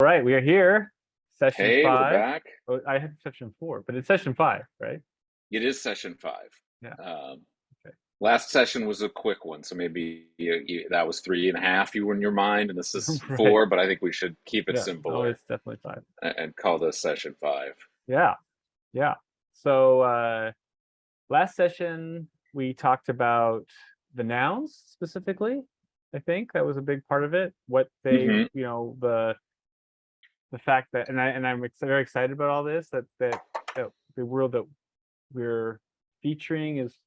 right, we are here. Session Hey, we're five. back. Oh, I had session four, but it's session five, right? It is session five. Yeah. Um, Okay. Last session was a quick one, so maybe that was three and a half you were in your mind, and this is Right. four, but I think we should keep it Yeah. No, simpler it's definitely five. and call this session five. Yeah. Yeah. So last session we talked about the nouns specifically. I think that was a big part of it. What they, Hmm. the fact that, and I'm very excited about all this. That the world that we're featuring is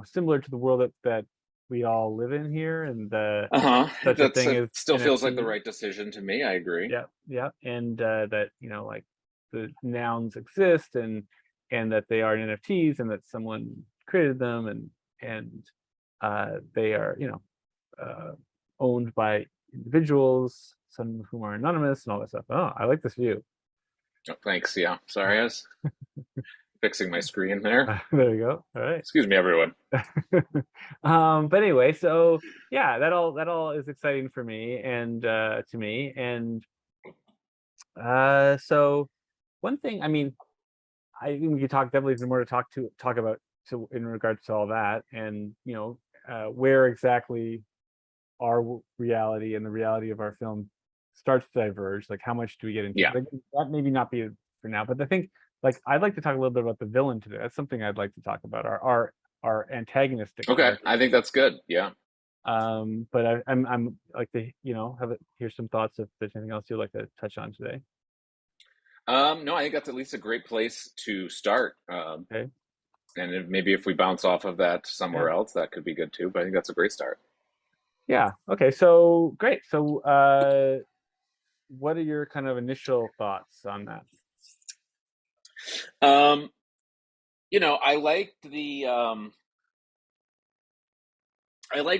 similar to the world that we all live in here, and Uh-huh. such a thing It as still feels like the NFT. right decision to me. I agree. Yeah, yeah, and that like the nouns exist, and that they are NFTs, and that someone created them, and they are uh, owned by individuals, some of whom are anonymous, and all that stuff. Oh, I like this view. Oh, thanks. Yeah. Sorry, I was fixing my screen there. There you go. All right. Excuse me, everyone. But anyway, so yeah, that all is exciting for me and to me. And so one thing, I mean, I think we could talk definitely more to talk about to in regards to all that, and where exactly our reality and the reality of our film starts to diverge. Like, how much do we get into? Yeah. Like, that maybe not be for now, but I think, like, I'd like to talk a little bit about the villain today. That's something I'd like to talk about. Our antagonistic Okay. character. I think that's good. Yeah. But I'm like to hear some thoughts if there's anything else you'd like to touch on today. No, I think that's at least a great place to start. Okay. And maybe if we bounce off of that Yeah. somewhere else, that could be good too. But I think that's a great start. Yeah. Okay. So great. So what are your kind of initial thoughts on that? Um, I liked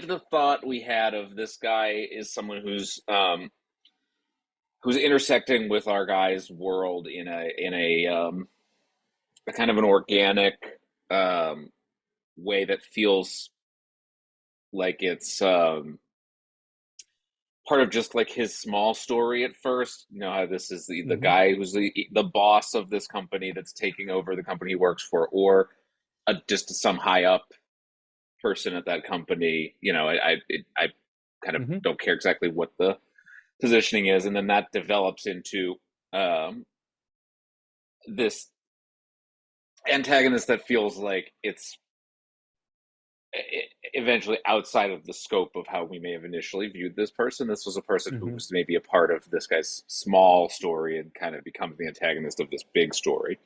the thought we had of this guy is someone who's intersecting with our guy's world in a kind of an organic um way that feels like it's part of just like his small story at first. You know how this is the Hmm. guy who's the boss of this company that's taking over the company he works for, or just some high up person at that company. I kind of Hmm. don't care exactly what the positioning is, and then that develops into um, this antagonist that feels like it's eventually outside of the scope of how we may have initially viewed this person. This was a person who Hmm. was maybe a part of this guy's small story and kind of becomes the antagonist of this big story.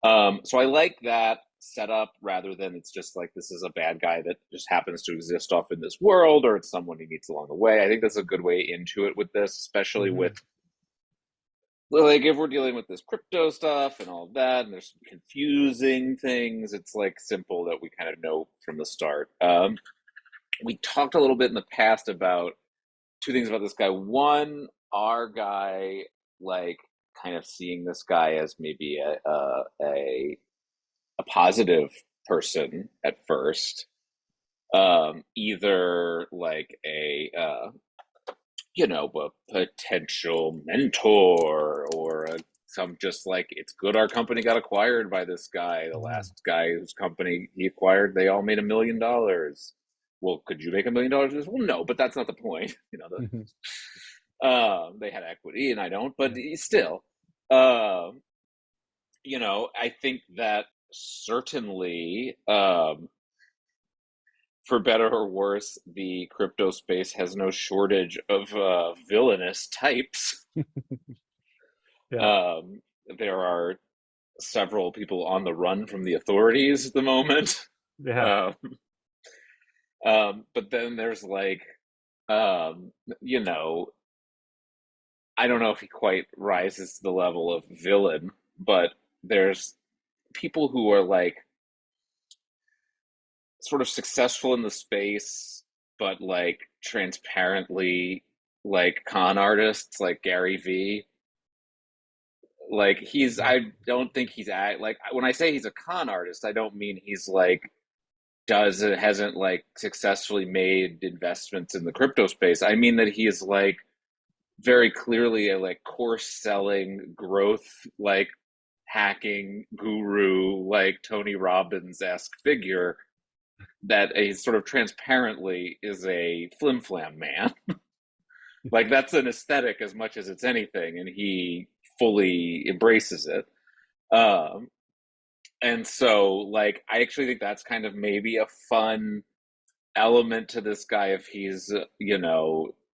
So I like that setup rather than it's just like this is a bad guy that just happens to exist off in this world, or it's someone he meets along the way. I think that's a good way into it with this, especially with Hmm. like if we're dealing with this crypto stuff and all of that, and there's some confusing things, it's like simple that we kind of know from the start. We talked a little bit in the past about two things about this guy. One, our guy, like, kind of seeing this guy as maybe a positive person at first, either like a potential mentor or some just like it's good our company got acquired by this guy. The Hmm. last guy whose company he acquired, they all made $1 million. Well, could you make $1 million? Well, no, but that's not the point. Hmm. They had equity and I don't, but Yeah. still, um, I think that certainly, for better or worse, the crypto space has no shortage of villainous types. Yeah. Um, there are several people on the run from the authorities at the moment. Yeah. Um, but then there's like, um, you know, I don't know if he quite rises to the level of villain, but there's people who are like sort of successful in the space, but like transparently like con artists, like Gary V. Like I don't think he's like when I say he's a con artist, I don't mean he's like hasn't like successfully made investments in the crypto space. I mean that he is like very clearly a like course selling growth like hacking guru like Tony Robbins esque figure that a sort of transparently is a flim flam man. Like that's an aesthetic as much as it's anything, and he fully embraces it. Um, and so, like, I actually think that's kind of maybe a fun element to this guy if he's,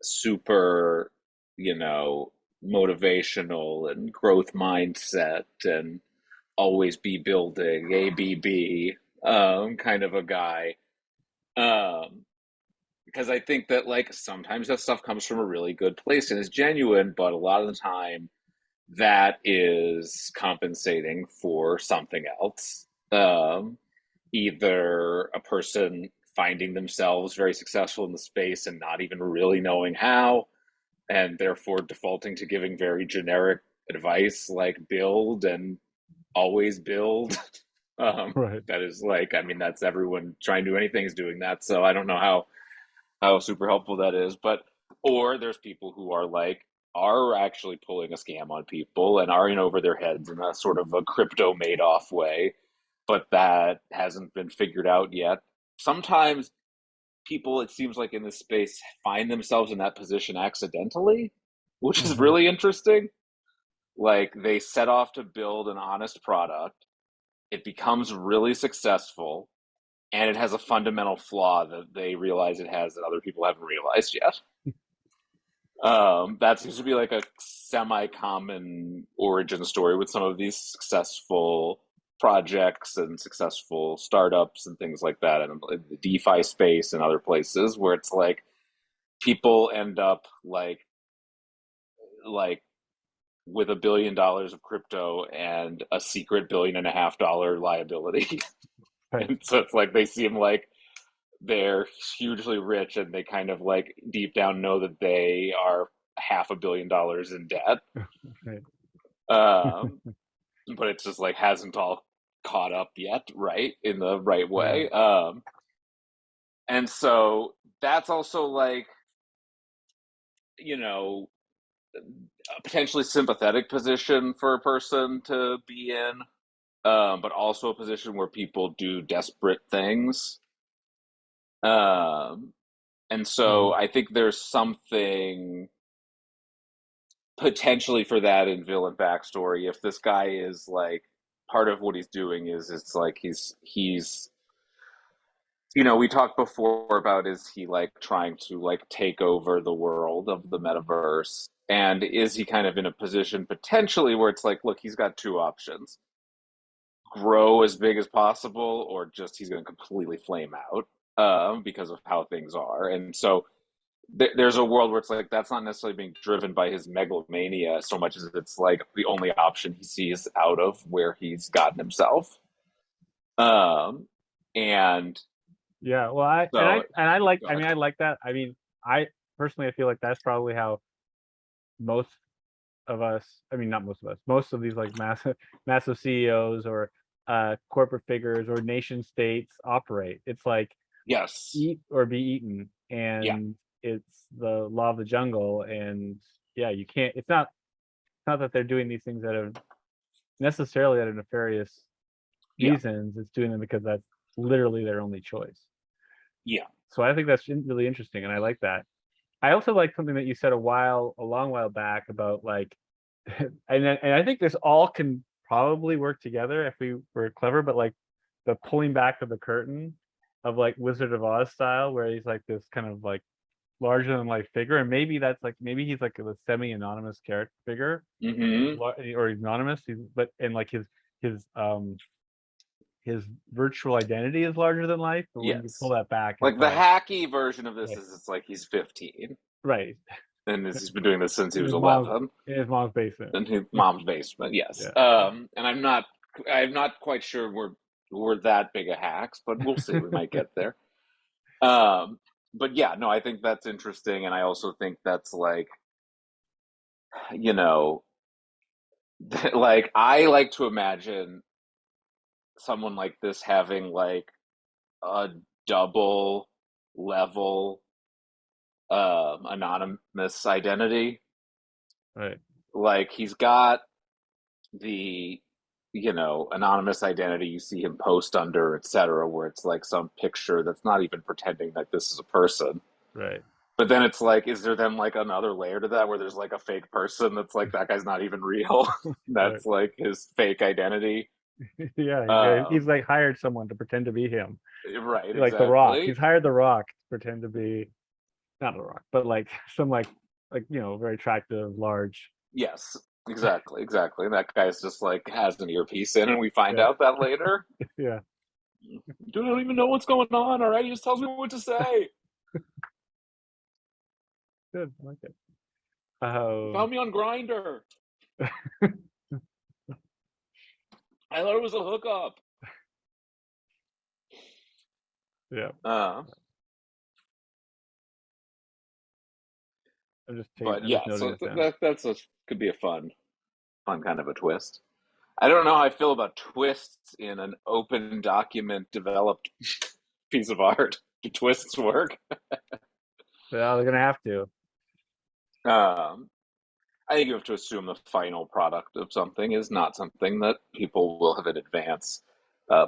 super, you know, motivational and growth mindset and always be building, ABB, kind of a guy. Um, because I think that like sometimes that stuff comes from a really good place and is genuine, but a lot of the time that is compensating for something else. Either a person finding themselves very successful in the space and not even really knowing how, and therefore defaulting to giving very generic advice like build and always build. Right. That is like, I mean, that's everyone trying to do anything is doing that. So I don't know how super helpful that is. But or there's people who are actually pulling a scam on people and are in over their heads in a sort of a crypto Madoff way, but that hasn't been figured out yet. Sometimes people, it seems like in this space, find themselves in that position accidentally, which is Hmm. really interesting. Like they set off to build an honest product, it becomes really successful, and it has a fundamental flaw that they realize it has that other people haven't realized yet. That seems to be like a semi-common origin story with some of these successful projects and successful startups and things like that, and the DeFi space and other places where it's like people end up like with $1 billion of crypto and a secret $1.5 billion liability. Right. And so it's like they seem like they're hugely rich and they kind of like deep down know that they are $500 million in debt. Right. Um, but it's just like hasn't all caught up yet, right? In the right Yeah. way. And so that's also like, you know, a potentially sympathetic position for a person to be in, but also a position where people do desperate things. Um, and so Hmm. I think there's something potentially for that in villain backstory. If this guy is like part of what he's doing is it's like he's we talked before about is he like trying to like take over the world of the metaverse, and is he kind of in a position potentially where it's like, look, he's got two options: grow as big as possible, or just he's going to completely flame out because of how things are. And so there's a world where it's like that's not necessarily being driven by his megalomania so much as it's like the only option he sees out of where he's gotten himself. Um, and Yeah. Well, I and I so, and I like. go I ahead. mean, I like that. I mean, I personally, I feel like that's probably how most of us. I mean, not most of us. Most of these like massive, massive CEOs or corporate figures or nation states operate. It's like Yes. eat or be eaten, Yeah. and it's the law of the jungle. And yeah, you can't. It's not that they're doing these things that are necessarily out of nefarious Yeah. reasons. It's doing them because that's literally their only choice. Yeah. So I think that's really interesting, and I like that. I also like something that you said a long while back about like, and I think this all can probably work together if we were clever, but like the pulling back of the curtain of like Wizard of Oz style, where he's like this kind of like larger than life figure, and maybe he's like a semi-anonymous character figure, Mm-hmm. or he's anonymous, but and like his his virtual identity is larger than life, but when you pull Yes. that back, Like it's the like hacky version of this right, is it's like he's 15 right. and he's been doing this since he in was his mom's 11 in his mom's basement. in his mom's basement. Yes. Yeah. And I'm not quite sure we're that big of hacks, but we'll see. We might get there. Um, but yeah, no, I think that's interesting, and I also think that's like, you know, like I like to imagine someone like this having like a double level anonymous identity. Right. Like he's got the anonymous identity you see him post under, etc., where it's like some picture that's not even pretending that this is a person. Right. But then it's like, is there then like another layer to that where there's like a fake person that's like that guy's not even real? Right. That's like his fake identity. Yeah. He's Um, like hired someone to pretend to be him. right, Like The Rock. He's exactly. hired The Rock to pretend to be not The Rock, but like some like very attractive, large. Yes, exactly, exactly. And that guy's just like has an earpiece in, and we find Yeah. out that later. Yeah. Dude, I don't even know what's going on. All right, he just tells me what to say. Good. I like it. He found me on Grinder. I thought it was a hookup. Yeah. Uh, but I'm just yeah, noting so this down. that's a could be a fun kind of a twist. I don't know how I feel about twists in an open document developed piece of art. Do twists work? Yeah, they're gonna have to. Um, I think you have to assume the final product of something is not something that people will have in advance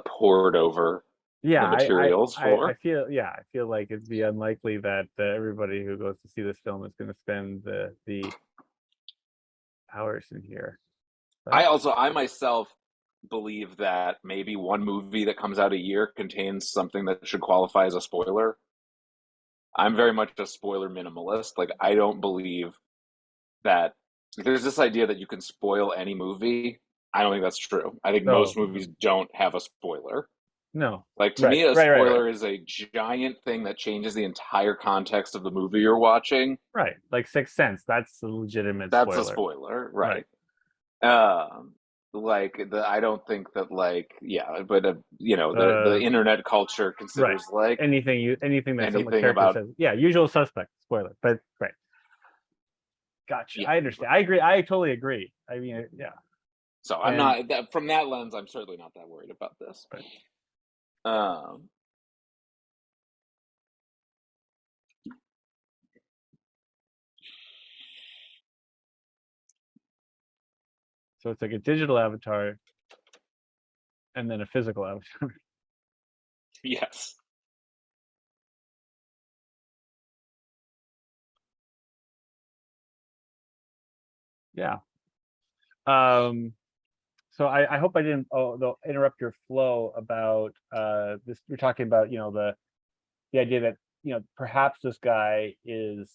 poured over Yeah, the materials I for. feel yeah, I feel like it'd be unlikely that everybody who goes to see this film is going to spend the hours in here. But I myself believe that maybe one movie that comes out a year contains something that should qualify as a spoiler. I'm very much a spoiler minimalist. Like, I don't believe that there's this idea that you can spoil any movie. I don't think that's true. I think no, most movies don't have a spoiler. no, Like, to right, me, a right, right, right, spoiler is a giant thing that changes the entire context of the movie you're watching. right. Like Sixth Sense, that's a legitimate That's a spoiler. spoiler, Right. right? Um, I don't think that like yeah, but the Uh, internet culture right. considers like Anything that someone anything character about says, yeah, usual suspect spoiler. But right, gotcha. yeah. I understand. I agree. I totally agree. I mean, yeah, So I'm and not that from that lens. I'm certainly not that worried about this. right. Um, So it's like a digital avatar and then a physical avatar. yes. Yeah. Um, so I hope I didn't interrupt your flow about this. You're talking about the idea that perhaps this guy is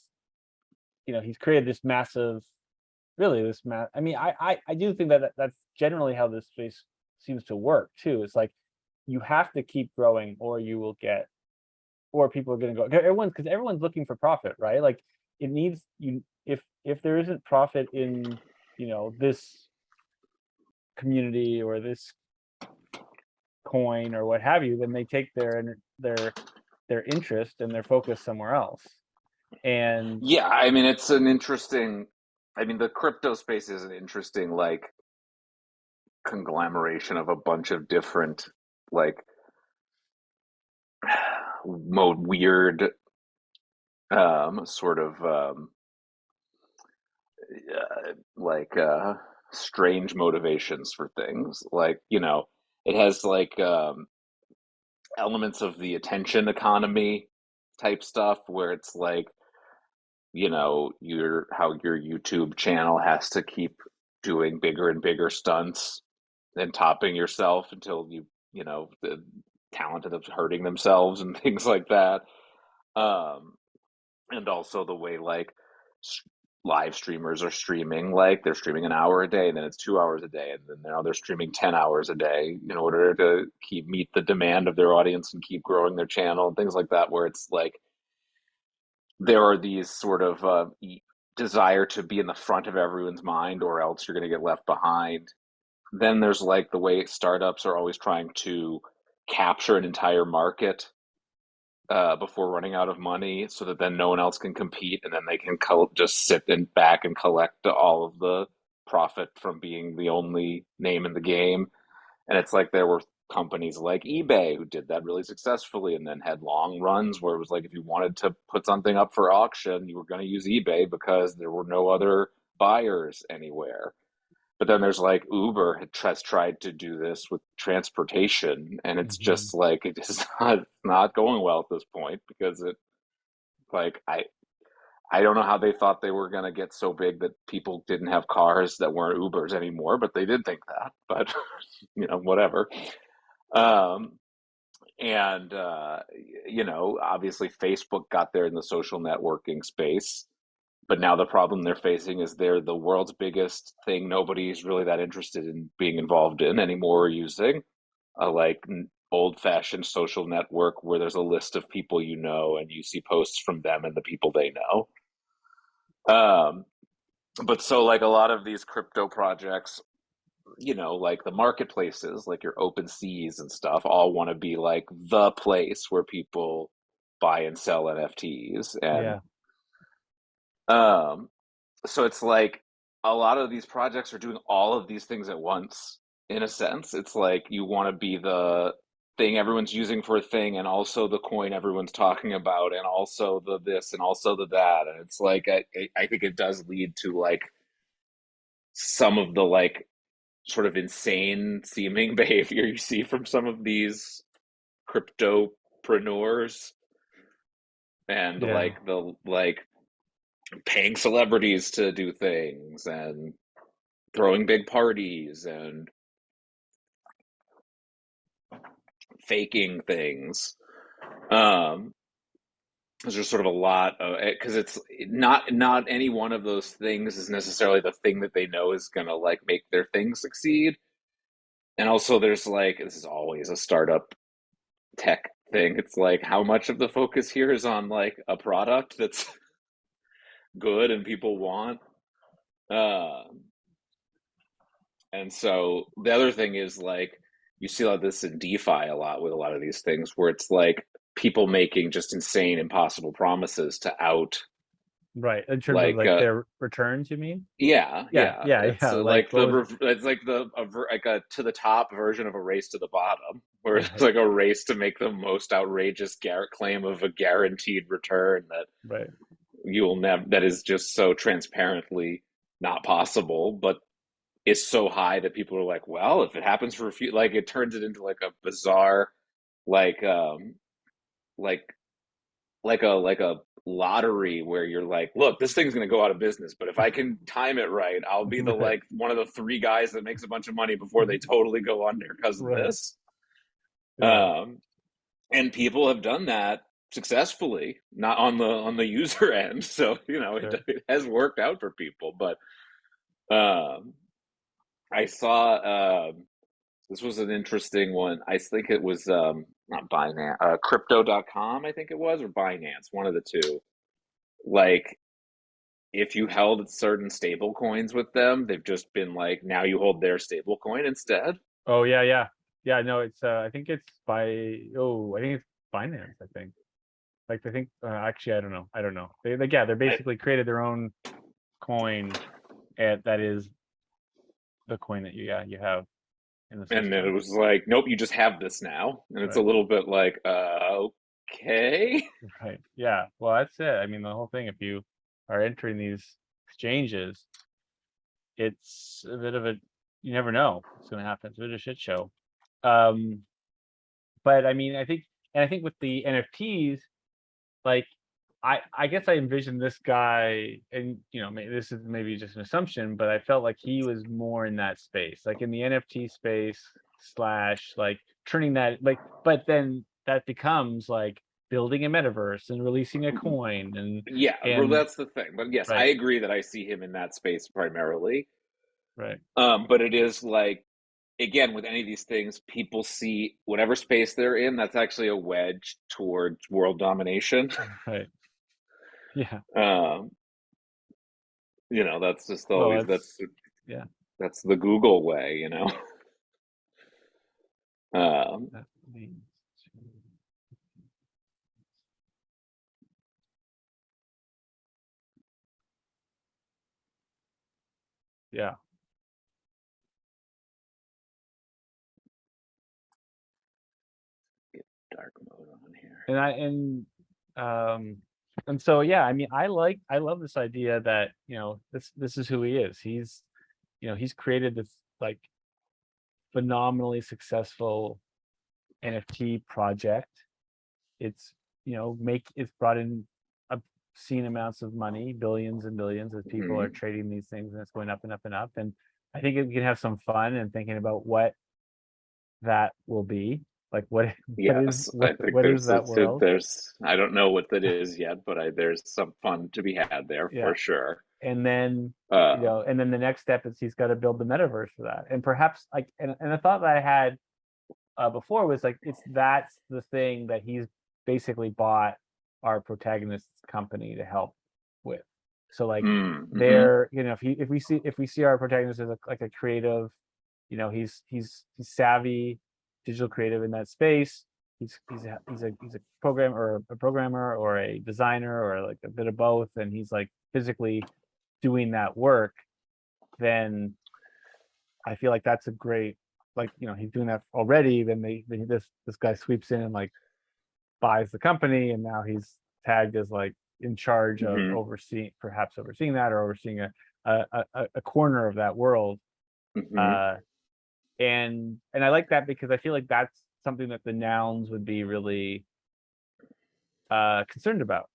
he's created this massive, really this mass. I mean, I do think that that's generally how this space seems to work too. It's like you have to keep growing, or you will get, or people are going to go. Because everyone's looking for profit, right? Like it needs you. If there isn't profit in this community or this coin or what have you, then they take their interest and their focus somewhere else. And Yeah, I mean it's an interesting. I mean the crypto space is an interesting like conglomeration of a bunch of different like weird sort of like strange motivations for things. Like, it has like elements of the attention economy type stuff where it's like, your YouTube channel has to keep doing bigger and bigger stunts and topping yourself until the talent ends up hurting themselves and things like that. Um, and also the way like live streamers are streaming, like they're streaming an hour a day and then it's 2 hours a day and then now they're streaming 10 hours a day in order to keep meet the demand of their audience and keep growing their channel and things like that, where it's like there are these sort of desire to be in the front of everyone's mind or else you're going to get left behind. Then there's like the way startups are always trying to capture an entire market before running out of money, so that then no one else can compete, and then they can just sit in back and collect all of the profit from being the only name in the game. And it's like there were companies like eBay who did that really successfully, and then had long runs where it was like if you wanted to put something up for auction, you were going to use eBay because there were no other buyers anywhere. But then there's like Uber has tried to do this with transportation, and it's Hmm. just like it is not going well at this point because it like I don't know how they thought they were going to get so big that people didn't have cars that weren't Ubers anymore, but they did think that. But whatever. Um, and obviously Facebook got there in the social networking space, but now the problem they're facing is they're the world's biggest thing nobody's really that interested in being involved in anymore, or using a like old-fashioned social network where there's a list of people and you see posts from them and the people they know. um but so like a lot of these crypto projects, like the marketplaces, like your open seas and stuff, all want to be like the place where people buy and sell NFTs. And Yeah. um so it's like a lot of these projects are doing all of these things at once. In a sense, it's like you want to be the thing everyone's using for a thing, and also the coin everyone's talking about, and also the this and also the that. And it's like I think it does lead to like some of the like sort of insane seeming behavior you see from some of these cryptopreneurs, and Yeah. like the like paying celebrities to do things and throwing big parties and faking things. Um, there's just sort of a lot of because it's not any one of those things is necessarily the thing that they know is gonna like make their thing succeed. And also, there's like this is always a startup tech thing. It's like how much of the focus here is on like a product that's good and people want. Uh, and so the other thing is like you see a lot of this in DeFi a lot with a lot of these things where it's like people making just insane, impossible promises to out Right. In terms of like like their returns, you mean? yeah, Yeah. yeah. Yeah. It's Yeah. Like like what was it? it's like like a to the top version of a race to the bottom, where it's Right. like a race to make the most outrageous claim of a guaranteed return that Right. you'll never that is just so transparently not possible, but is so high that people are like, well, if it happens for a few, like it turns it into like a bizarre, like like like a lottery where you're like, look, this thing's going to go out of business, but if I can time it right, I'll be the Right. like one of the three guys that makes a bunch of money before they totally go under because of Right. this. Yeah. um and people have done that successfully, not on the user end. So Sure. it has worked out for people. But um I saw this was an interesting one. I think it was not Binance, crypto.com, I think it was, or Binance, one of the two. Like if you held certain stable coins with them, they've just been like, now you hold their stable coin instead. Oh yeah. Yeah. Yeah. No, it's I think it's I think it's Binance, I think. Like I think actually I don't know. They like yeah, they're I, basically created their own coin and that is the coin that you have in the and then it system. was like, nope, you just have this now. And it's a Right. little bit like, okay. Right. Yeah. Well, that's it. I mean, the whole thing, if you are entering these exchanges, it's a bit of a, you never know what's going to happen. It's a bit of a shit show. Um, but I mean, I think with the NFTs, like, I guess I envisioned this guy, and this is maybe just an assumption, but I felt like he was more in that space, like in the NFT space slash like turning that like, but then that becomes like building a metaverse and releasing a coin Yeah, well, and that's the thing. But yes, I right, agree that I see him in that space primarily. right, But it is like, again, with any of these things, people see whatever space they're in, that's actually a wedge towards world domination. right, yeah. um, that's just Well, always that's yeah, that's the Google way. Um, that means yeah. Dark mode on here. And um And so yeah, I mean, I love this idea that, this is who he is. He's created this like phenomenally successful NFT project. It's it's brought in obscene amounts of money, billions and billions, as people are Hmm. trading these things, and it's going up and up and up. And I think we can have some fun and thinking about what that will be. Like what is Yes, I think what is that world? there's I don't know what that is yet, but there's some fun to be had there Yeah. for sure. And then Um, and then the next step is he's got to build the metaverse for that. And perhaps like and the thought that I had before was like that's the thing that he's basically bought our protagonist's company to help with. So like mm-hmm, they're if we see our protagonist as like a creative, he's savvy, digital creative in that space. He's a programmer or a programmer or a designer or like a bit of both, and he's like physically doing that work. Then I feel like that's a great, like, he's doing that already. Then this guy sweeps in and like buys the company, and now he's tagged as like in charge of mm-hmm, overseeing that, or overseeing a corner of that world. mm-hmm, Uh, and I like that because I feel like that's something that the nouns would be really concerned about,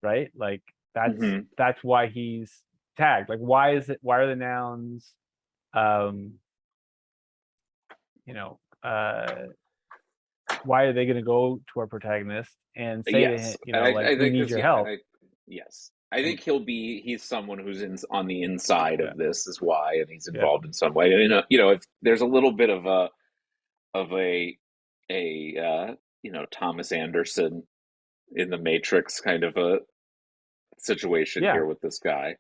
right? Like mm-hmm, that's why he's tagged. Like why are the nouns um you know why are they going to go to our protagonist and say to him, yes, and like, I we think need this, your yeah, and help? I yes, I And think he's someone who's on the inside yeah, of this is why, and he's yeah, involved in some way. And if there's a little bit of of a Thomas Anderson in the Matrix kind of a situation yeah. here with this guy.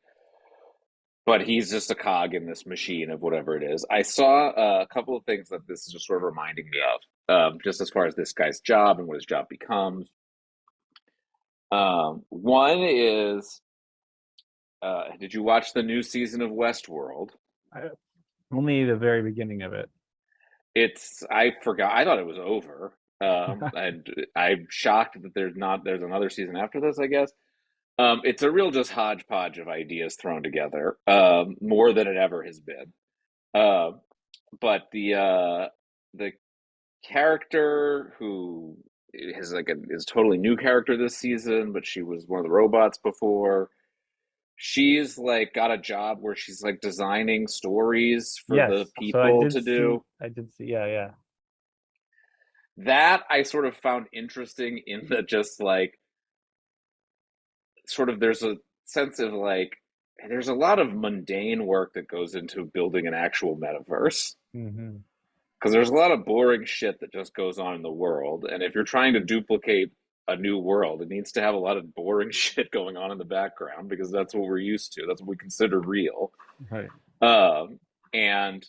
But he's just a cog in this machine of whatever it is. I saw a couple of things that this is just sort of reminding me of, just as far as this guy's job and what his job becomes. One is, did you watch the new season of Westworld? I, only the very beginning of it. I forgot. I thought it was over. And I'm shocked that there's another season after this, I guess. It's a real just hodgepodge of ideas thrown together, more than it ever has been. Uh, but the character who is a totally new character this season, but she was one of the robots before. She's like got a job where she's like designing stories for the Yes, so people to do. I did see, yeah, yeah. That I sort of found interesting in that just like sort of there's a sense of like there's a lot of mundane work that goes into building an actual metaverse Hmm. because there's a lot of boring shit that just goes on in the world, and if you're trying to duplicate a new world, it needs to have a lot of boring shit going on in the background because that's what we're used to, that's what we consider real. Right. Um and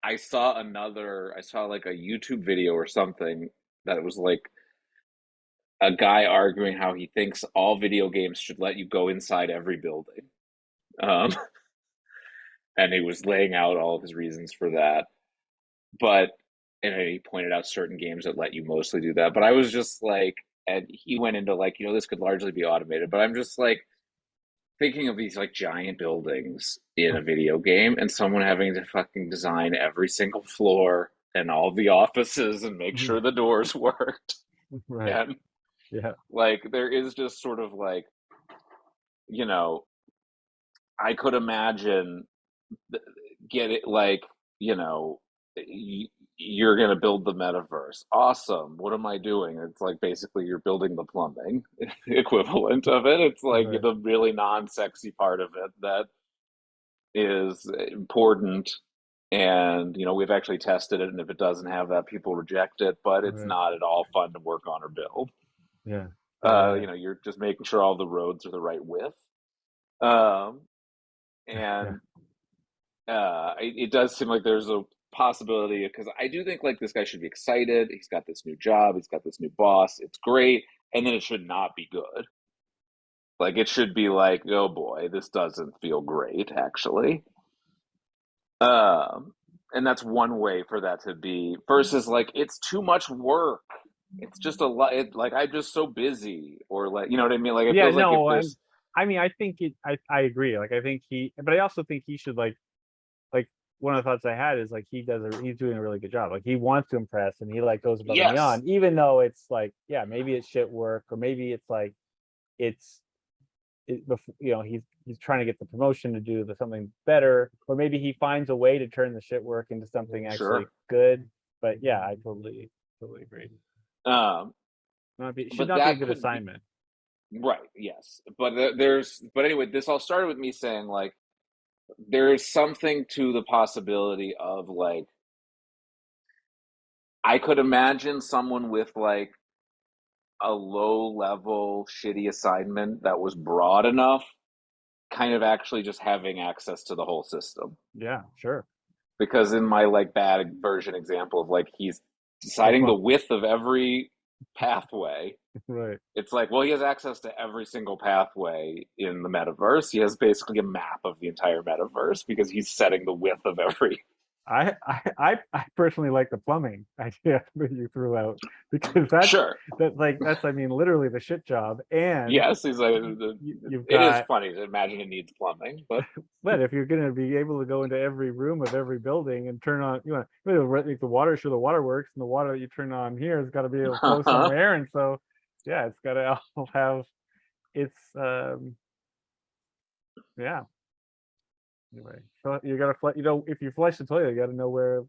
I saw like a YouTube video or something that was like a guy arguing how he thinks all video games should let you go inside every building. um and he was laying out all of his reasons for that. But and he pointed out certain games that let you mostly do that. But I was just like, and he went into like, this could largely be automated. But I'm just like thinking of these like giant buildings in a video game, and someone having to fucking design every single floor and all the offices and make Yeah. sure the doors worked. Right. And Yeah. like, there is just sort of like, you know, I could imagine get it like you know you're going to build the metaverse. Awesome, what am I doing? It's like basically you're building the plumbing equivalent of it. It's like Right. the really non-sexy part of it that is important. And we've actually tested it, and if it doesn't have that, people reject it, but it's Right. not at all fun to work on or build. Yeah. Yeah. You're just making sure all the roads are the right width. um Yeah. and it does seem like there's a possibility, because I do think like this guy should be excited. He's got this new job. He's got this new boss. It's great, and then it should not be good. Like it should be like, oh boy, this doesn't feel great actually. And that's one way for that to be. Versus like it's too much work. it's just a lot. Like I'm just so busy, or like you know what I mean. Like it Yeah, feels like if no, there's I mean, I think I agree. Like, I think but I also think he should like one of the thoughts I had is like he's doing a really good job. Like he wants to impress and he like goes above and yes, beyond, even though it's like, yeah, maybe it's shit work, or maybe it's like it's he's trying to get the promotion to do something better, or maybe he finds a way to turn the shit work into something actually sure. good. But yeah, I totally agree. Um, Should but not be a that good could be assignment. right. Yes, but there's but anyway, this all started with me saying like there is something to the possibility of like I could imagine someone with like a low level shitty assignment that was broad enough kind of actually just having access to the whole system. Yeah, sure. Because in my like bad version example of like he's The deciding the plum. width of every pathway, Right. it's like, well, he has access to every single pathway in the metaverse. He has basically a map of the entire metaverse because he's setting the width of every. I personally like the plumbing idea that you threw out, because Sure. that's I mean literally the shit job. And Yes, he's like, you've it is got, funny to imagine it needs plumbing, but but if you're going to be able to go into every room of every building and turn on, make the water sure the water works, and the water that you turn on here has got to be able to flow somewhere. And so yeah, it's got to all have its yeah. Anyway, so you got to if you flush the toilet, you got to know where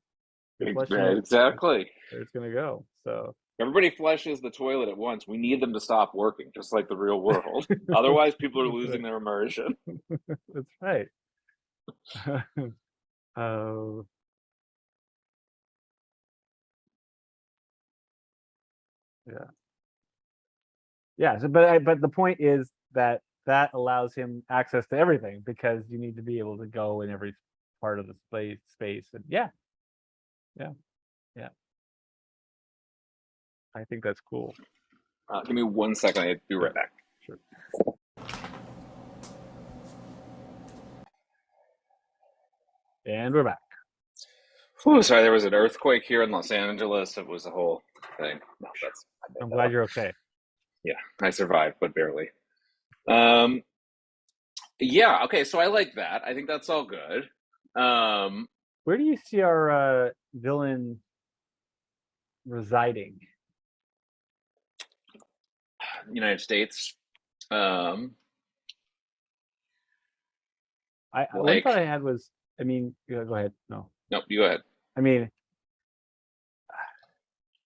you're flushing it, exactly. where it's going to go. So Everybody flushes the toilet at once. We need them to stop working, just like the real world. Otherwise, people are that's losing right. their immersion. That's right. uh, yeah. Yeah. So, but the point is that that allows him access to everything, because you need to be able to go in every part of the space. And yeah, yeah, yeah. I think that's cool. Give me 1 second. I'll be Yeah, right back. sure. And we're back. Whew, sorry, there was an earthquake here in Los Angeles. It was a whole thing. No, that's I made I'm that glad up. you're okay. Yeah, I survived, but barely. Um, yeah, okay, so I like that. I think that's all good. Um, Where do you see our villain residing? United States, um, One thought like, I had was, I mean, yeah, go ahead. No, no, you go ahead. I mean,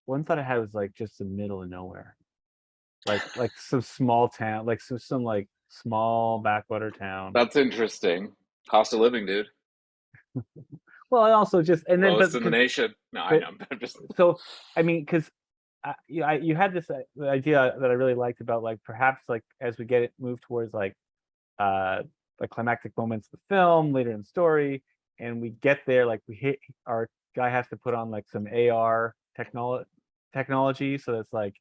one thought I had was like just the middle of nowhere, like some small town, like some like small backwater town. That's interesting. Cost of living, dude. Well, I also just, and then Lowest in the nation. No, I but know. I'm just so I mean, because you had this idea that I really liked about like perhaps like as we get it move towards uh like climactic moments of the film later in the story, and we get there, like we hit our guy has to put on like some AR technology, so that's like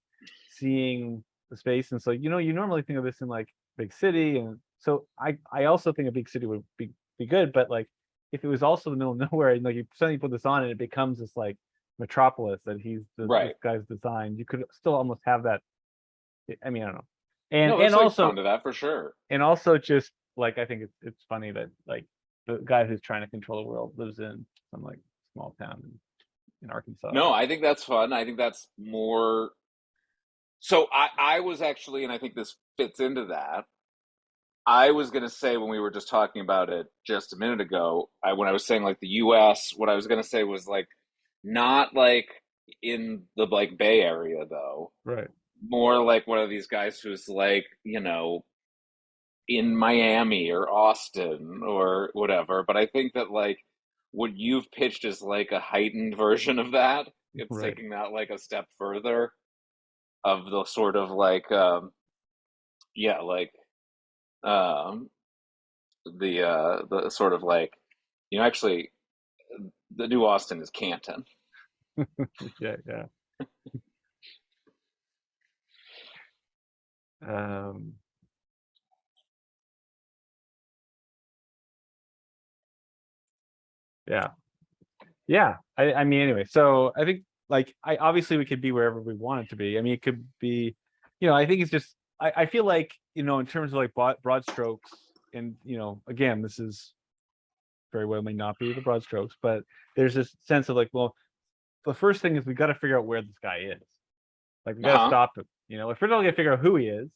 seeing the space. And so you normally think of this in like big city, and so I also think a big city would be good. But like if it was also the middle of nowhere, and like you suddenly put this on and it becomes this like metropolis that this right. guy's designed, you could still almost have that. I mean, I don't know. and No, and there's like also fun to that for sure. and also just like I think it's funny that like the guy who's trying to control the world lives in some like small town in Arkansas. No, I think that's fun. I think that's more. So I was actually, and I think this fits into that. I was going to say when we were just talking about it just a minute ago, when I was saying like the US, what I was going to say was like not like in the like Bay Area though, Right. more like one of these guys who's like, in Miami or Austin or whatever. But I think that like what you've pitched is like a heightened version of that. It's Right. taking that like a step further of the sort of like yeah, like um the sort of like actually the new Austin is Canton. Yeah, yeah. um yeah, yeah. I mean, anyway, so I think like I obviously we could be wherever we want it to be. I mean, it could be, I think it's just I feel like, in terms of like broad strokes, and again, this is very well may not be the broad strokes, but there's this sense of like, well, the first thing is we got to figure out where this guy is. Like we got to Uh-huh. stop him. Like first of all, we got to figure out who he is,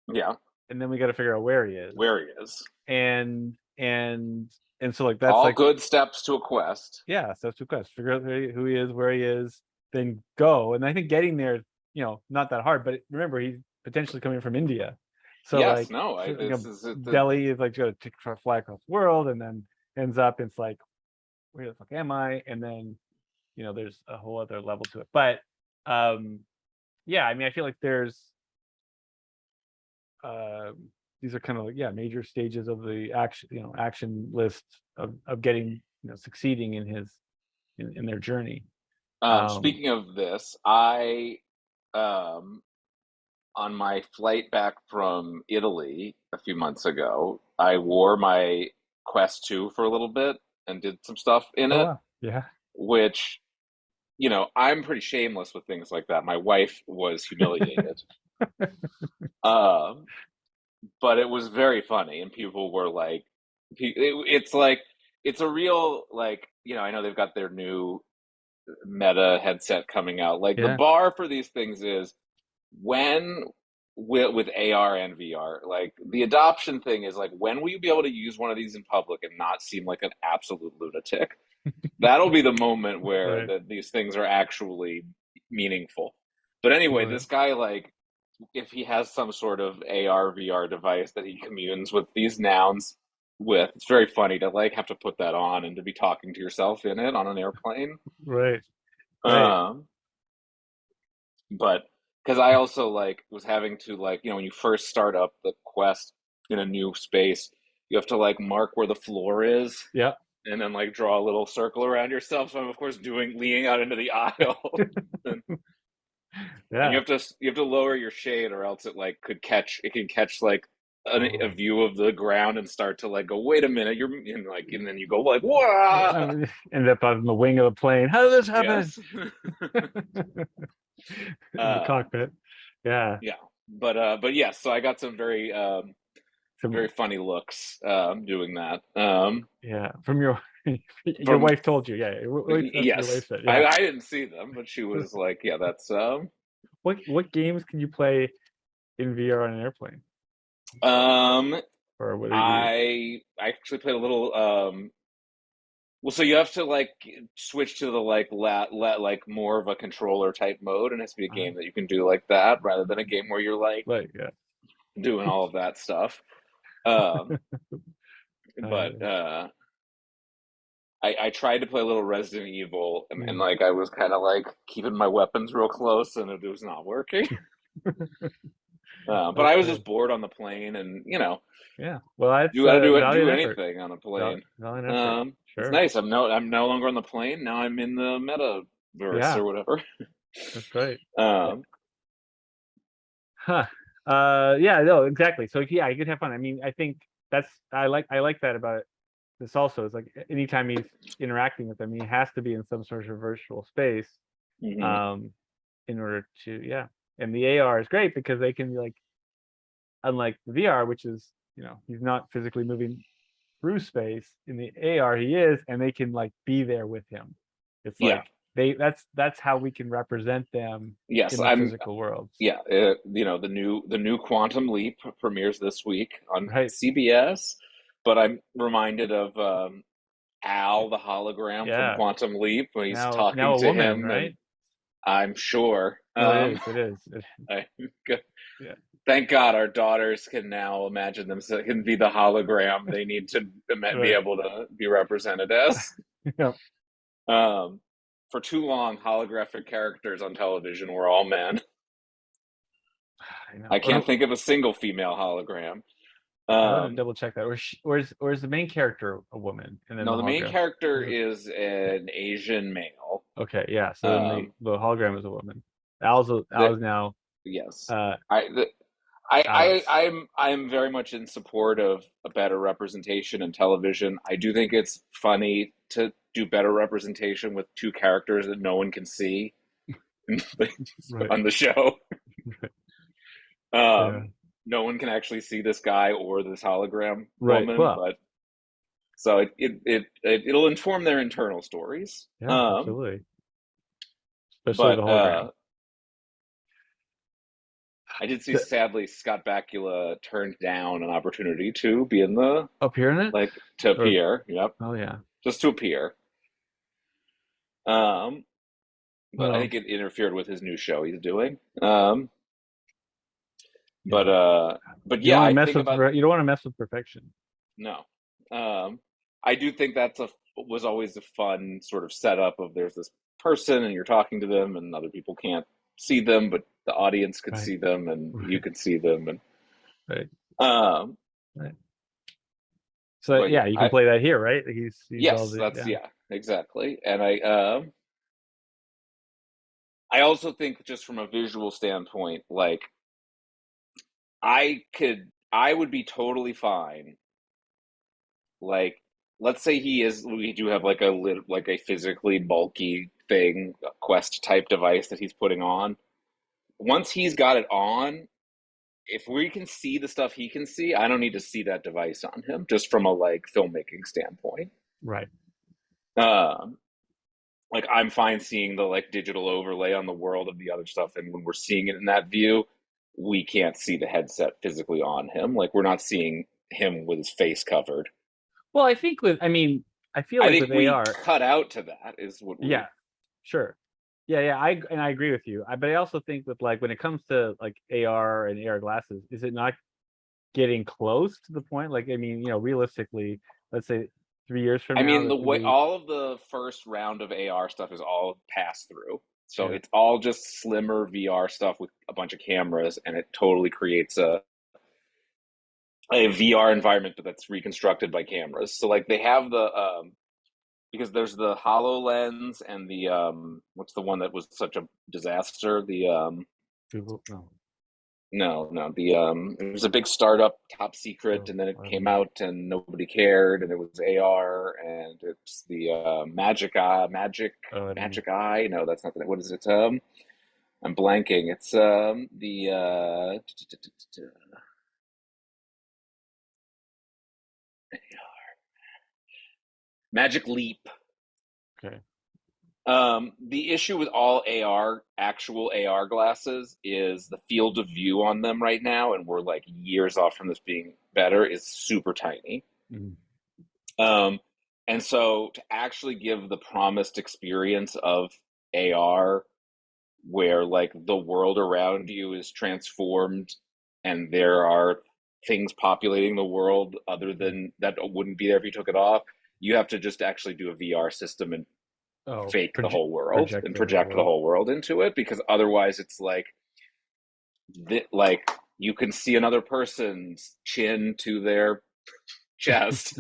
Yeah. and then we got to figure out where he is, Where he is. and so like that's All like, good steps to a quest. yeah, so that's two questions. Figure out who he is, where he is, then go. And I think getting there is, not that hard. But remember, he's potentially coming from India, so Yes, like, no, this is the Delhi is like got to fly across the world, and then ends up it's like, where the fuck am I? And then there's a whole other level to it. But um, yeah, I mean, I feel like there's uh, these are kind of like, yeah, major stages of the action list of getting, succeeding in his in their journey. Um, speaking of this, I um on my flight back from Italy a few months ago, I wore my Quest 2 for a little bit and did some stuff in oh it, wow, yeah, which, I'm pretty shameless with things like that. My wife was humiliated. Um, but it was very funny, and people were like, it's like, it's a real, like, I know they've got their new Meta headset coming out. Like, the yeah, bar for these things is when with AR and VR, like the adoption thing is like, when will you be able to use one of these in public and not seem like an absolute lunatic? That'll be the moment where right, these things are actually meaningful. But anyway, right, this guy, like, if he has some sort of AR VR device that he communes with these nouns with, it's very funny to like have to put that on and to be talking to yourself in it on an airplane. right, right, Um, but because I also like was having to, like, when you first start up the quest in a new space, you have to like mark where the floor is yeah, and then like draw a little circle around yourself. So I'm of course leaning out into the aisle, and yeah. you have to lower your shade or else it can catch like a Oh, view of the ground and start to like go, wait a minute, you're in, like, and then you go like, wow. I mean, ended up on the wing of the plane. How did this happen? Yes. In the um cockpit. Yeah. yeah, but yes, so I got some very Some, funny looks doing that. yeah. From your your From wife told you. Yeah. That's what your Yes, wife said. Yeah. I didn't see them, but she was like, yeah, that's What games can you play in VR on an airplane? um Or what do you? I actually played a little well, so you have to like switch to the like like more of a controller type mode, and it has to be a game that you can do like that rather than a game where you're like Like, yeah. doing all of that stuff. Um, but Uh, I tried to play a little Resident Evil, and mm, like I was kind of like keeping my weapons real close, and it was not working. But I was okay. just bored on the plane, and Yeah. Well, that's you got to do valiant effort. anything on a plane. Valiant effort. It's Sure. nice. I'm no longer on the plane. Now I'm in the metaverse Yeah. or whatever. That's right. Yeah. Um, Huh. Yeah, no, exactly. So yeah, you could have fun. I mean, I think I like that about this also. Is like anytime he's interacting with them, he has to be in some sort of virtual space, mhm. um, in order to, yeah. And the AR is great because they can be like, unlike the VR, which is, he's not physically moving through space. In the AR, he is, and they can like be there with him. It's Yeah. like that's how we can represent them Yes. in the physical world. Yeah. The new Quantum Leap premieres this week on Right. CBS, but I'm reminded of Al, the hologram from Yeah. Quantum Leap, when he's Now talking a to woman, him, right? and I'm sure. No, it is. It is. I, Yeah. thank God our daughters can now imagine themselves can be the hologram they need to be Right. able to be represented as. Yeah. Um, for too long, holographic characters on television were all men. I know. I can't think of a single female hologram. I want to Um, double check that. Or is the main character a woman and then no, the the main hologram? character is an Asian male. Okay, yeah. So then the Um, the hologram is a woman. that Al's now yes, uh I the, Alice. I'm very much in support of a better representation in television. I do think it's funny to do better representation with two characters that no one can see. Right. on the show. Yeah. No one can actually see this guy or this hologram Right. woman, Well, but so it'll inform their internal stories. yeah, absolutely. Especially the But hologram. I did see, The, sadly, Scott Bakula turned down an opportunity to be in the appear in it? like to Or appear. Yep, oh yeah. just to appear. Um, but I Well, think it interfered with his new show he's doing. But yeah. You don't yeah, want to I mess think with about you don't want to mess with perfection. no. I do think that's a was always a fun sort of setup of there's this person and you're talking to them and other people can't see them, but the audience could Right. see them and you Right. could see them and Right. um Right. So but yeah, yeah, you can play that here, right? He's all yes, the that's yeah. yeah, exactly. And I also think just from a visual standpoint, like I would be totally fine. Like, let's say we do have like like a physically bulky thing, a Quest type device that he's putting on. Once he's got it on, if we can see the stuff he can see, I don't need to see that device on him, just from a like filmmaking standpoint. Right. Um, like I'm fine seeing the like digital overlay on the world of the other stuff, and when we're seeing it in that view, we can't see the headset physically on him. Like we're not seeing him with his face covered. Well, I think I mean, I feel I like think with we AR, cut out to that is what yeah, we. sure. Yeah, yeah, I agree with you. But I also think that like when it comes to like AR and AR glasses, is it not getting close to the point? Like, I mean, realistically, let's say 3 years from I now, mean, that the way we all of the first round of AR stuff is all pass through. So yeah, it's all just slimmer VR stuff with a bunch of cameras, and it totally creates a VR environment, but that's reconstructed by cameras. So like they have the because there's the HoloLens and the what's the one that was such a disaster? The Google no, no, the it was a big startup, top secret, oh, and then it I don't came know. out and nobody cared, and it was AR, and it's the Oh, I don't know. Magic Eye. No, that's not the what is it? I'm blanking. It's the Magic Leap. Okay. The issue with all actual AR glasses is the field of view on them right now, and we're like years off from this being better, is super tiny. Mhm. Um, and so to actually give the promised experience of AR, where like the world around you is transformed and there are things populating the world other Mhm. than that wouldn't be there if you took it off, you have to just actually do a VR system and Oh, fake the whole world project and the whole project the world. whole world into it because otherwise it's like you can see another person's chin to their chest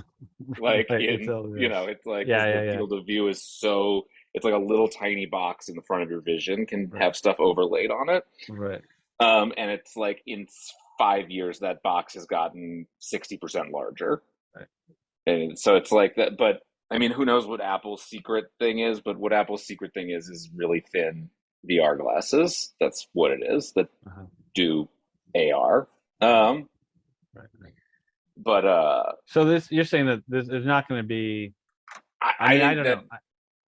like Right. It's in all this. it's like Yeah, because the yeah, yeah. field of view is so it's like a little tiny box in the front of your vision can Right. have stuff overlaid on it. Right. And it's like in 5 years that box has gotten 60% larger, Right. and so it's like that. But I mean, who knows what Apple's secret thing is, but what Apple's secret thing is really thin VR glasses. That's what it is that Uh-huh. do AR. Right. um Right. Right. but So this, you're saying that this is not going to be. I I mean, I think don't that know.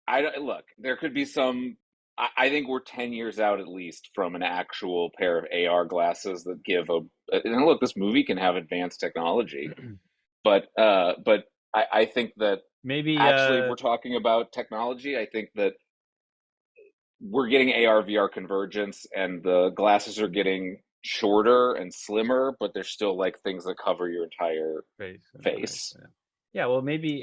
I don't look. There could be some. I think we're 10 years out at least from an actual pair of AR glasses that give a. And look, this movie can have advanced technology, but I think that Maybe. actually, if we're talking about technology, I think that we're getting AR VR convergence, and the glasses are getting shorter and slimmer, but they're still like things that cover your entire Face and eyes. face. Yeah. Yeah, well, maybe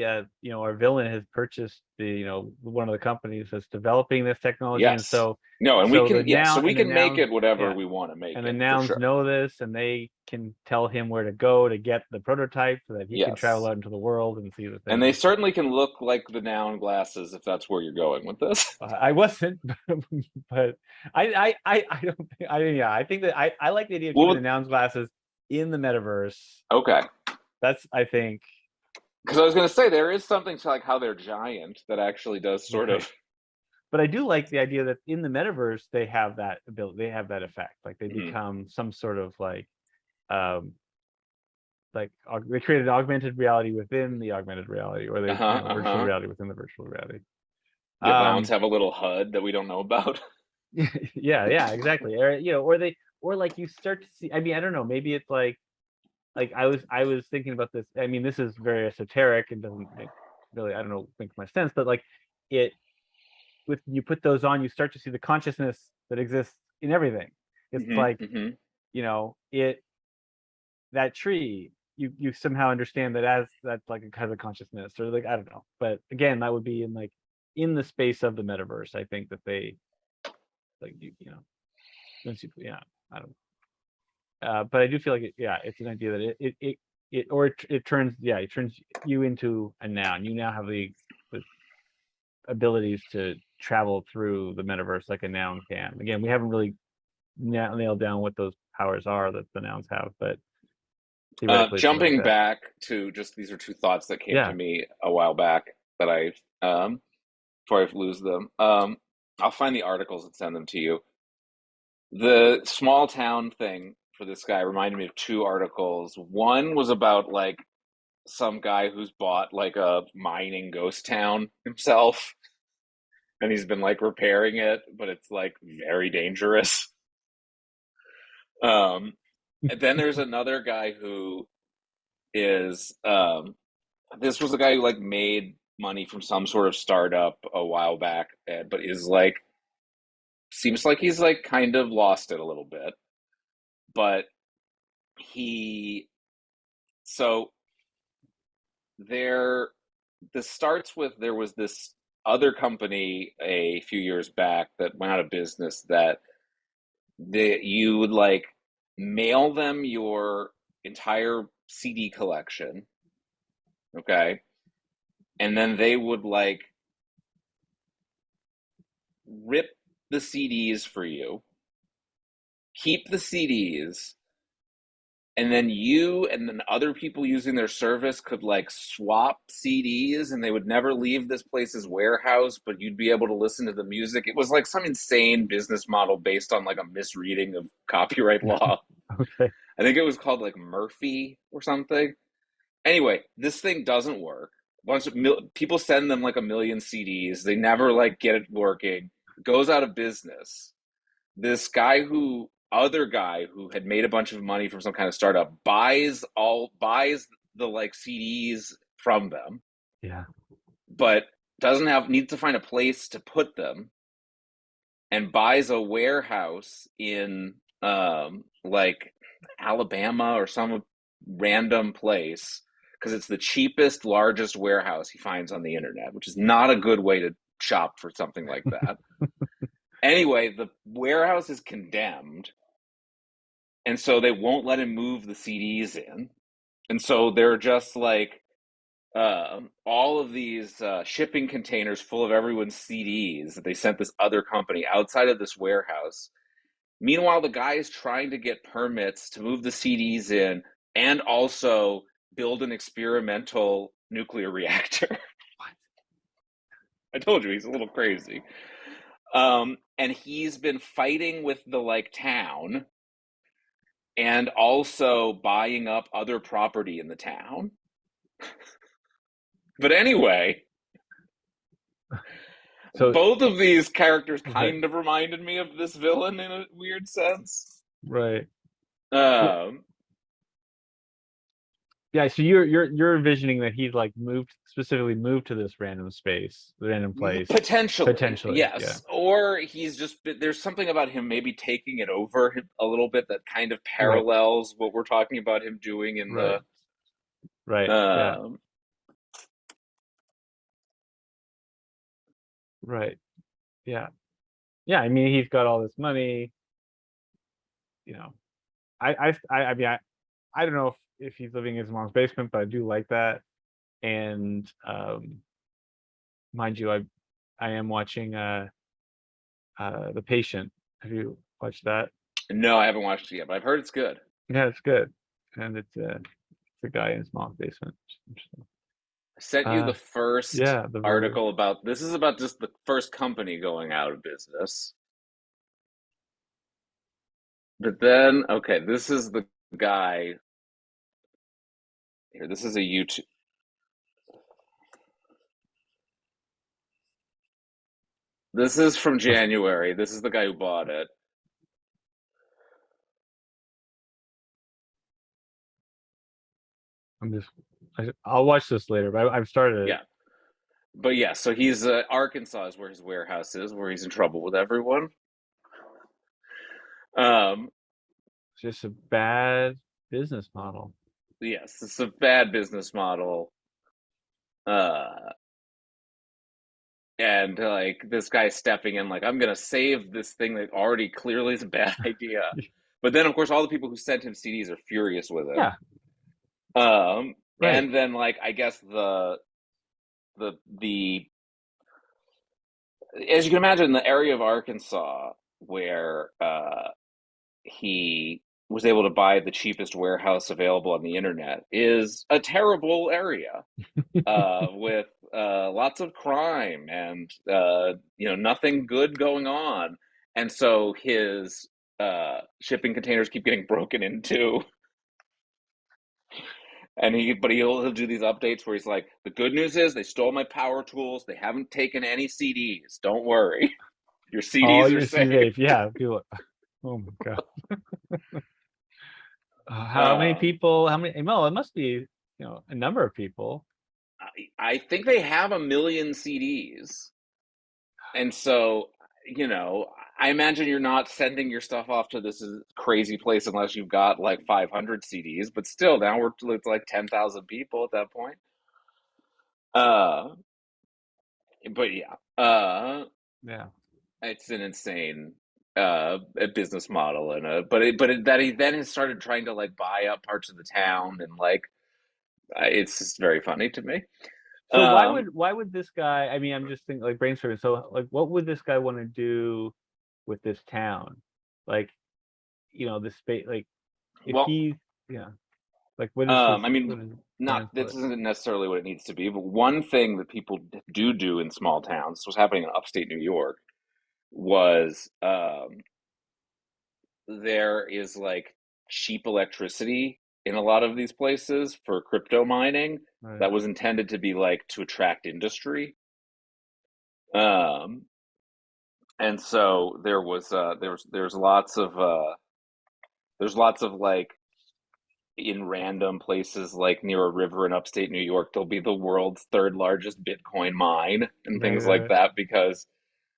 our villain has purchased the one of the companies that's developing this technology, and Yes. so No, and we so can. Yeah. So we the can make nouns, it whatever yeah, we want to make and the it for nouns sure. know this, and they can tell him where to go to get the prototype so that he can travel Yes. out into the world and see the And they things. certainly can look like the noun glasses if that's where you're going with this. I wasn't, but I don't think yeah, I think that I like the idea of keeping the Well, nouns glasses in the metaverse. okay. That's, I think, Because I was going to say there is something to like how they're giant that actually does sort right. of but I do like the idea that in the metaverse they have that ability, they have that effect. Like they Mhm. become some sort of um they created augmented reality within the augmented reality, or they, Uh-huh, virtual uh-huh. reality within the virtual reality. The nouns Um, have a little HUD that we don't know about. yeah, yeah, exactly. Or or like you start to see. I mean, I don't know. Maybe it's like I was thinking about this. I mean, this is very esoteric and doesn't make really, I don't know, make much sense. But like it with you put those on, you start to see the consciousness that exists in everything. It's Hmm, like, hmm. it that tree, you somehow understand that as that's like a kind of consciousness, or like, I don't know. But again, that would be in like in the space of the metaverse. I think that they like once you, yeah, I don't but I do feel like yeah, it's an idea that it turns, yeah, it turns you into a noun. You now have the abilities to travel through the metaverse like a noun can. Again, we haven't really nailed down what those powers are that the nouns have, but theoretically something like Jumping that. back to just these are two thoughts that came to Yeah, me a while back that before I lose them. I'll find the articles and send them to you. The small town thing for this guy reminded me of two articles. One was about like some guy who's bought like a mining ghost town himself, and he's been like repairing it, but it's like very dangerous. Um, and then there's another guy who is this was a guy who like made money from some sort of startup a while back, but is like seems like he's like kind of lost it a little bit. But he so there this starts with there was this other company a few years back that went out of business that you would like mail them your entire CD collection, okay? And then they would like rip the CDs for you, keep the CDs, and then you and then other people using their service could like swap CDs and they would never leave this place's warehouse, but you'd be able to listen to the music. It was like some insane business model based on like a misreading of copyright law. okay. I think it was called like Murphy or something. Anyway, this thing doesn't work. Once people send them like a million CDs, they never like get it working. It goes out of business. This other guy who had made a bunch of money from some kind of startup buys the like CDs from them, Yeah. but doesn't have needs to find a place to put them, and buys a warehouse in like Alabama or some random place because it's the cheapest, largest warehouse he finds on the internet, which is not a good way to shop for something like that. Anyway, the warehouse is condemned, and so they won't let him move the CDs in. And so they're just like all of these shipping containers full of everyone's CDs that they sent this other company outside of this warehouse. Meanwhile, the guy is trying to get permits to move the CDs in and also build an experimental nuclear reactor. I told you he's a little crazy. And he's been fighting with the like town and also buying up other property in the town. But anyway, So both of these characters right, kind of reminded me of this villain in a weird sense. right. Well, Um, yeah, so you're envisioning that he's like moved to this random space, the random place, Potentially, potentially. Yeah. yes. Or he's just there's something about him maybe taking it over a little bit that kind of Right. parallels what we're talking about him doing in Right. the Right. Yeah. um Right. Yeah. Yeah. I mean, he's got all this money. You know, I mean, I don't know if he's living in his mom's basement, but I do like that. And mind you, I am watching The Patient. Have you watched that? no, I haven't watched it yet, but I've heard it's good. Yeah, it's good. And it's a guy in his mom's basement. Interesting. I sent you the first Yeah, the very article about this is about just the first company going out of business. But then, okay, this is the guy here. This is a YouTube. This is from January. This is the guy who bought it. I'm just I'll watch this later, but I've started it. Yeah. But yeah, so he's Arkansas is where his warehouse is, where he's in trouble with everyone. Um, It's just a bad business model. yes, it's a bad business model. Uh, and like this guy stepping in, like I'm gonna save this thing that already clearly is a bad idea. But then, of course, all the people who sent him CDs are furious with him. Yeah, right. And then like I guess the as you can imagine, the area of Arkansas where he was able to buy the cheapest warehouse available on the internet is a terrible area with lots of crime and nothing good going on, and so his shipping containers keep getting broken into. And he'll do these updates where he's like, the good news is they stole my power tools. They haven't taken any CDs. Don't worry, your All CDs are your safe. safe. Yeah, people. Oh my god. How many Um, people? How many? Well, it must be a number of people. I think they have 1 million CDs, and so you know, I imagine you're not sending your stuff off to this crazy place unless you've got like 500 CDs. But still, now it's like 10,000 people at that point. Uh, but yeah, Yeah. it's an insane a business model and that he then has started trying to like buy up parts of the town and like it's just very funny to me. So why Um, would this guy? I mean, I'm just thinking like brainstorming. So like, what would this guy want to do with this town? Like, the space. Like, if well, he, yeah, like, what is his I mean, what is his not plans for this it? isn't necessarily what it needs to be, but one thing that people do in small towns, this was happening in upstate New York, was there is like cheap electricity in a lot of these places for crypto mining Right. that was intended to be like to attract industry. Um, and so there's lots of like in random places like near a river in upstate New York, there'll be the world's third largest Bitcoin mine and Right. things Right. like Right. that because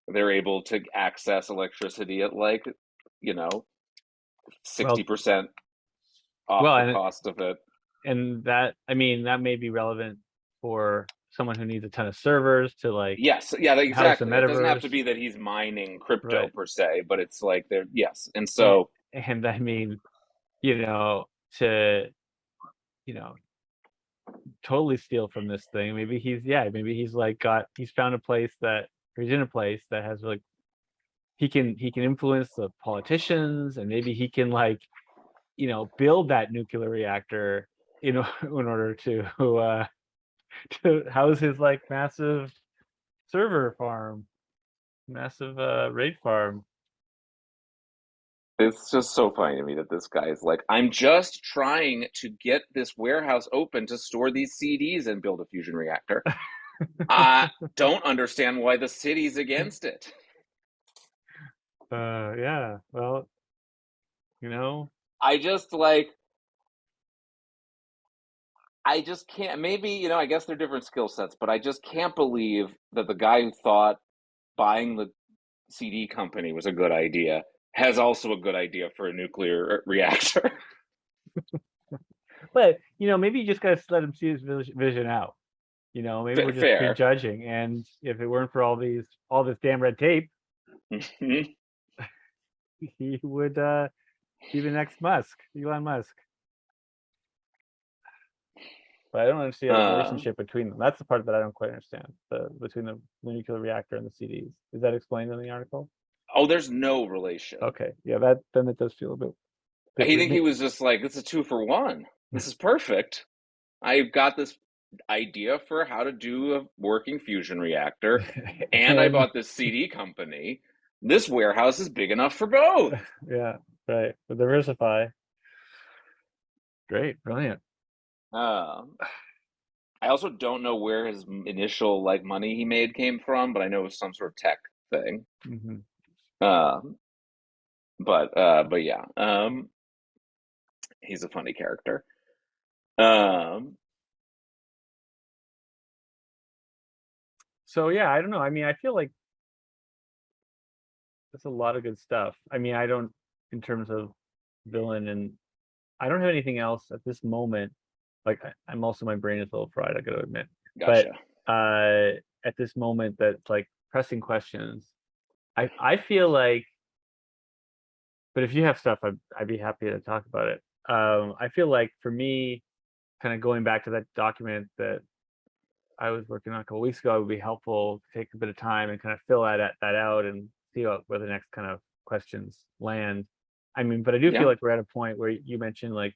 they're able to access electricity at like, you know, Well, 60% off the and cost of it. that, I mean, that may be relevant for someone who needs a ton of servers to like Yes, yeah, house the exactly. It doesn't have metaverse. to be that he's mining crypto Right. per se, but it's like there, yes. And And, so, and I mean, you know, to you know totally steal from this thing. Maybe he's like he's found a place that or he's in a place that has like he can influence the politicians, and maybe he can like build that nuclear reactor in order to house his like massive server farm, massive raid farm. it's just so funny to me that this guy is like, I'm just trying to get this warehouse open to store these CDs and build a fusion reactor. I don't understand why the city's against it. Yeah, well, you know I just I just can't. Maybe, I guess they're different skill sets, but I just can't believe that the guy who thought buying the CD company was a good idea has also a good idea for a nuclear reactor. but maybe you just gotta let him see his vision out. Maybe we're just Fair. prejudging, and if it weren't for all this damn red tape, he would be the next Elon Musk. But I don't understand the uh, relationship between them. That's the part that I don't quite understand. Between the nuclear reactor and the CDs. Is that explained in the article? oh, there's no relation. Okay, yeah, that then it does feel a bit I weird. think he was just like, "This is 2 for 1. This is perfect. I've got this idea for how to do a working fusion reactor, and I And bought this CD company. This warehouse is big enough for both. yeah, right. But diversify. Great, brilliant. Um, I also don't know where his initial like money he made came from, but I know it was some sort of tech thing. Hmm. Um, but yeah, he's a funny character. Um, So yeah, I don't know. I mean, I feel like that's a lot of good stuff. I mean, I don't, in terms of villain, and I don't have anything else at this moment. Like I'm also, my brain is a little fried, I gotta admit. But gotcha. at this moment, that's like pressing questions. I feel like, but if you have stuff, I'd be happy to talk about it. I feel like for me, kind of going back to that document that I was working on a couple weeks ago, it would be helpful to take a bit of time and kind of fill that out and see where the next kind of questions land. I mean, but I do feel Yeah. like we're at a point where you mentioned like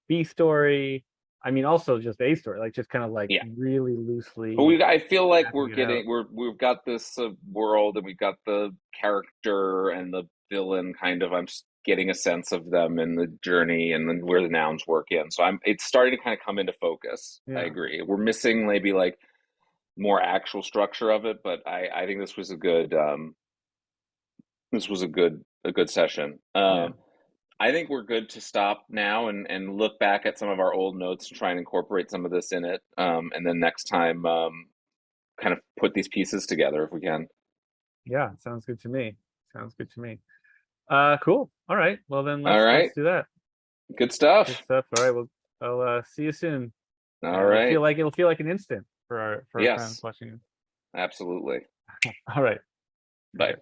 B story. I mean, also just A story, like just kind of like Yeah. really But loosely I feel like mapping it out. we've got this world, and we've got the character and the villain kind of. I'm just getting a sense of them and the journey and then where the nouns work in. So it's starting to kind of come into focus. I Yeah, agree. We're missing maybe like more actual structure of it, but I think this was a good a good session. yeah, I think we're good to stop now and look back at some of our old notes and try and incorporate some of this in it. And then next time, kind of put these pieces together if we can. yeah. Sounds good to me. Sounds good to me. Cool. All right. Well, then All let's right. do that. Good Good stuff. stuff. All right. Well, I'll see you soon. All And right. it'll feel like an instant for our time Yes, watching. absolutely. All right. Bye.